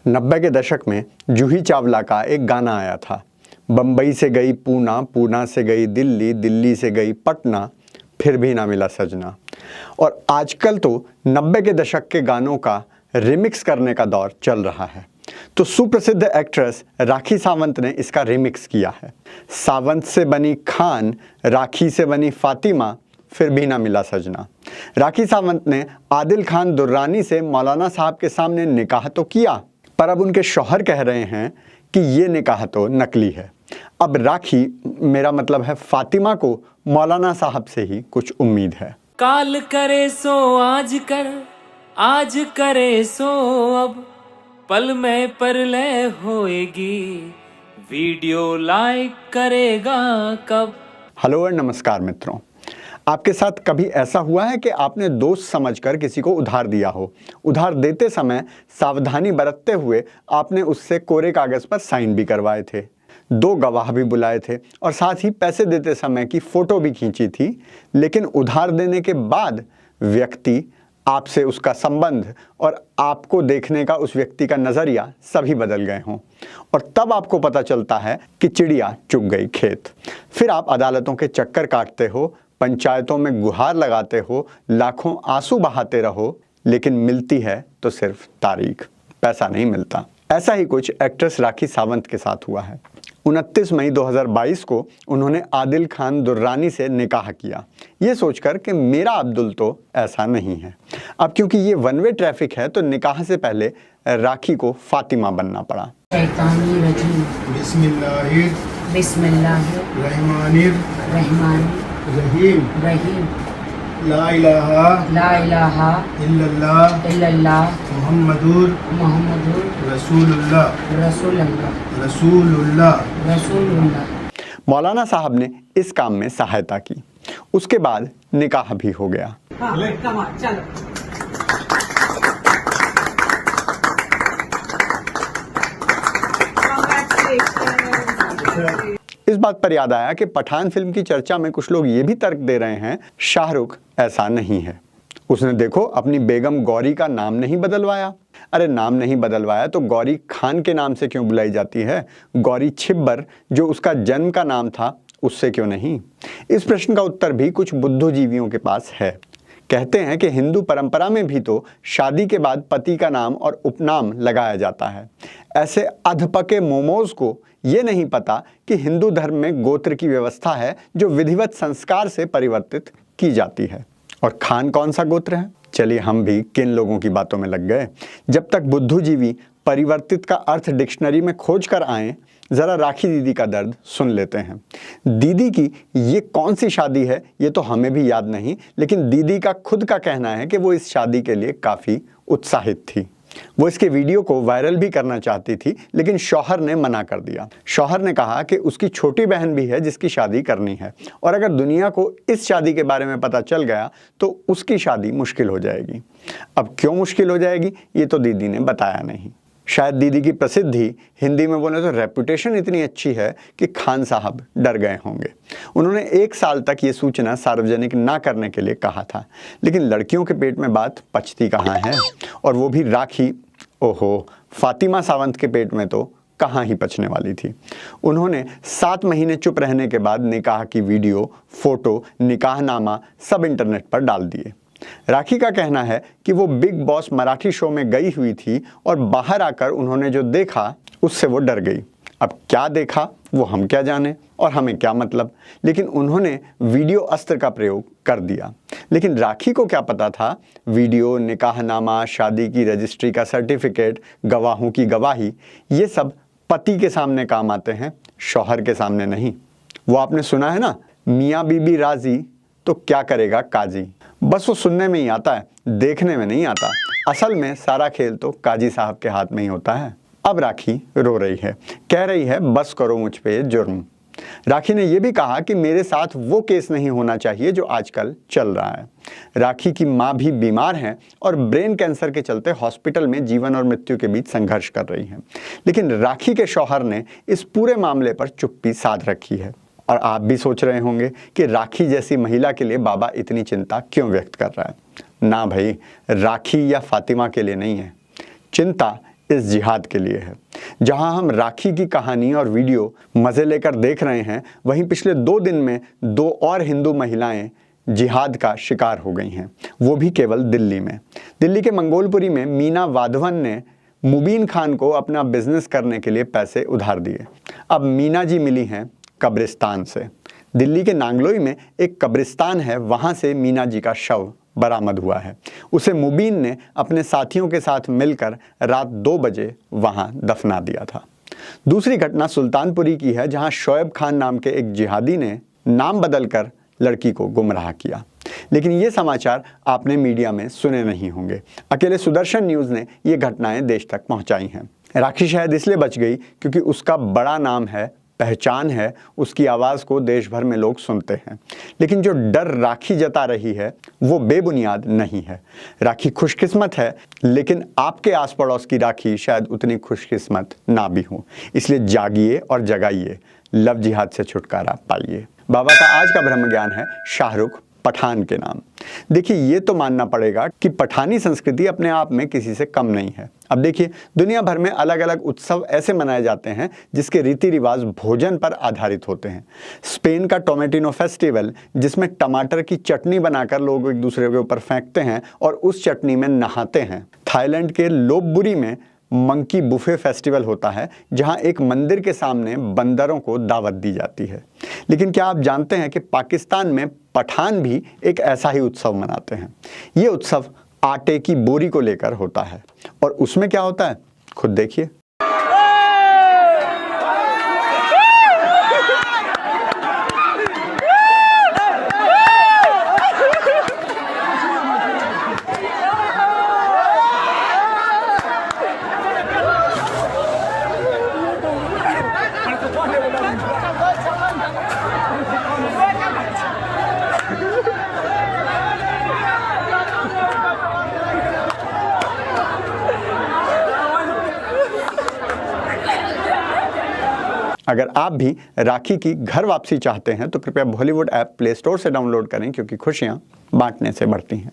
90 के दशक में जूही चावला का एक गाना आया था, बम्बई से गई पूना, पूना से गई दिल्ली, दिल्ली से गई पटना, फिर भी ना मिला सजना। और आजकल तो 90 के दशक के गानों का रिमिक्स करने का दौर चल रहा है। तो सुप्रसिद्ध एक्ट्रेस राखी सावंत ने इसका रिमिक्स किया है। सावंत से बनी खान, राखी से बनी फातिमा, फिर भी ना मिला सजना। राखी सावंत ने आदिल खान दुर्रानी से मौलाना साहब के सामने निकाह तो किया, पर अब उनके शौहर कह रहे हैं कि ये निकाह तो नकली है। अब राखी, मेरा मतलब है फातिमा, को मौलाना साहब से ही कुछ उम्मीद है। काल करे सो आज कर, आज करे सो अब, पल में परलय होएगी, वीडियो लाइक करेगा कब। हेलो और नमस्कार मित्रों, आपके साथ कभी ऐसा हुआ है कि आपने दोस्त समझकर किसी को उधार दिया हो? उधार देते समय सावधानी बरतते हुए आपने उससे कोरे कागज पर साइन भी करवाए थे, 2 गवाह भी बुलाए थे और साथ ही पैसे देते समय की फोटो भी खींची थी। लेकिन उधार देने के बाद व्यक्ति, आपसे उसका संबंध और आपको देखने का उस व्यक्ति का नजरिया सभी बदल गए हों, और तब आपको पता चलता है कि चिड़िया चुग गई खेत। फिर आप अदालतों के चक्कर काटते हो, पंचायतों में गुहार लगाते हो, लाखों आंसू बहाते रहो, लेकिन मिलती है तो सिर्फ तारीख, पैसा नहीं मिलता। ऐसा ही कुछ एक्ट्रेस राखी सावंत के साथ हुआ है। 29 मई 2022 को उन्होंने आदिल खान दुर्रानी से निकाह किया, ये सोचकर कि मेरा अब्दुल तो ऐसा नहीं है। अब क्योंकि ये वन वे ट्रैफिक है तो निकाह से पहले राखी को फातिमा बनना पड़ा। रहीम ला इलाहा इल्लल्लाह मुहम्मदुर रसूलुल्लाह। मौलाना साहब ने इस काम में सहायता की। उसके बाद निकाह भी हो गया। इस बात पर याद आया कि पठान फिल्म की चर्चा में कुछ लोग ये भी तर्क दे रहे हैं, शाहरुख ऐसा नहीं है। उसने देखो अपनी बेगम गौरी का नाम नहीं बदलवाया। अरे नाम नहीं बदलवाया तो गौरी खान के नाम से क्यों बुलाई जाती है? गौरी छिब्बर, जो उसका जन्म का नाम था, उससे क्यों नहीं? इस प्रश्न का उत्तर भी कुछ बुद्धिजीवियों के पास है। कहते हैं कि हिंदू परंपरा में भी तो शादी के बाद पति का नाम और उपनाम लगाया जाता है। ऐसे अधपके मोमोज को ये नहीं पता कि हिंदू धर्म में गोत्र की व्यवस्था है जो विधिवत संस्कार से परिवर्तित की जाती है। और खान कौन सा गोत्र है? चलिए हम भी किन लोगों की बातों में लग गए। जब तक बुद्धिजीवी परिवर्तित का अर्थ डिक्शनरी में खोज कर आए, जरा राखी दीदी का दर्द सुन लेते हैं। दीदी की ये कौन सी शादी है ये तो हमें भी याद नहीं, लेकिन दीदी का खुद का कहना है कि वो इस शादी के लिए काफ़ी उत्साहित थी। वो इसके वीडियो को वायरल भी करना चाहती थी, लेकिन शौहर ने मना कर दिया। शौहर ने कहा कि उसकी छोटी बहन भी है जिसकी शादी करनी है, और अगर दुनिया को इस शादी के बारे में पता चल गया तो उसकी शादी मुश्किल हो जाएगी। अब क्यों मुश्किल हो जाएगी ये तो दीदी ने बताया नहीं। शायद दीदी की प्रसिद्धि, हिंदी में बोले तो रेपुटेशन, इतनी अच्छी है कि खान साहब डर गए होंगे। उन्होंने 1 साल तक ये सूचना सार्वजनिक ना करने के लिए कहा था, लेकिन लड़कियों के पेट में बात पचती कहाँ है, और वो भी राखी, ओहो, फातिमा सावंत के पेट में तो कहाँ ही पचने वाली थी। उन्होंने 7 महीने चुप रहने के बाद निकाह की वीडियो, फोटो, निकाहनामा सब इंटरनेट पर डाल दिए। राखी का कहना है कि वो बिग बॉस मराठी शो में गई हुई थी और बाहर आकर उन्होंने जो देखा उससे वो डर गई। अब क्या देखा वो हम क्या जाने और हमें क्या मतलब, लेकिन उन्होंने वीडियो अस्त्र का प्रयोग कर दिया। लेकिन राखी को क्या पता था वीडियो, निकाहनामा, शादी की रजिस्ट्री का सर्टिफिकेट, गवाहों की गवाही, ये सब पति के सामने काम आते हैं, शौहर के सामने नहीं। वो आपने सुना है ना, मियाँ बीबी राजी तो क्या करेगा काजी। बस वो सुनने में ही आता है, देखने में नहीं आता। असल में सारा खेल तो काजी साहब के हाथ में ही होता है। अब राखी रो रही है, कह रही है बस करो मुझ पे जुर्म। राखी ने यह भी कहा कि मेरे साथ वो केस नहीं होना चाहिए जो आजकल चल रहा है। राखी की माँ भी बीमार हैं और ब्रेन कैंसर के चलते हॉस्पिटल में जीवन और मृत्यु के बीच संघर्ष कर रही हैं। लेकिन राखी के शौहर ने इस पूरे मामले पर चुप्पी साध रखी है। और आप भी सोच रहे होंगे कि राखी जैसी महिला के लिए बाबा इतनी चिंता क्यों व्यक्त कर रहा है। ना भाई, राखी या फातिमा के लिए नहीं है। चिंता इस जिहाद के लिए है। जहां हम राखी की कहानी और वीडियो मज़े लेकर देख रहे हैं, वहीं पिछले 2 दिन में 2 और हिंदू महिलाएं जिहाद का शिकार हो गई हैं, वो भी केवल दिल्ली में। दिल्ली के मंगोलपुरी में मीना वाधवन ने मुबीन खान को अपना बिजनेस करने के लिए पैसे उधार दिए। अब मीना जी मिली हैं कब्रिस्तान से। दिल्ली के नांगलोई में एक कब्रिस्तान है, वहाँ से मीना जी का शव बरामद हुआ है। उसे मुबीन ने अपने साथियों के साथ मिलकर रात 2 बजे वहाँ दफना दिया था। दूसरी घटना सुल्तानपुरी की है, जहाँ शोएब खान नाम के एक जिहादी ने नाम बदलकर लड़की को गुमराह किया। लेकिन ये समाचार आपने मीडिया में सुने नहीं होंगे। अकेले सुदर्शन न्यूज़ ने ये घटनाएं देश तक पहुंचाई हैं। राखी शायद इसलिए बच गई क्योंकि उसका बड़ा नाम है, पहचान है, उसकी आवाज़ को देश भर में लोग सुनते हैं। लेकिन जो डर राखी जता रही है वो बेबुनियाद नहीं है। राखी खुशकिस्मत है, लेकिन आपके आस पड़ोस की राखी शायद उतनी खुशकिस्मत ना भी हो। इसलिए जागिए और जगाइए, लव जिहाद से छुटकारा पाइए। बाबा का आज का ब्रह्म ज्ञान है शाहरुख पठान के नाम। देखिए, ये तो मानना पड़ेगा कि पठानी संस्कृति अपने आप में किसी से कम नहीं है। अब देखिए, दुनिया भर में अलग अलग उत्सव ऐसे मनाए जाते हैं जिसके रीति रिवाज भोजन पर आधारित होते हैं। स्पेन का टोमेटिनो फेस्टिवल, जिसमें टमाटर की चटनी बनाकर लोग एक दूसरे के ऊपर फेंकते हैं और उस चटनी में नहाते हैं। थाईलैंड के लोपबुरी में मंकी बुफे फेस्टिवल होता है, जहां एक मंदिर के सामने बंदरों को दावत दी जाती है। लेकिन क्या आप जानते हैं कि पाकिस्तान में पठान भी एक ऐसा ही उत्सव मनाते हैं। ये उत्सव आटे की बोरी को लेकर होता है और उसमें क्या होता है, खुद देखिए। अगर आप भी राखी की घर वापसी चाहते हैं तो कृपया बॉलीवुड ऐप प्ले स्टोर से डाउनलोड करें, क्योंकि खुशियां बांटने से बढ़ती हैं।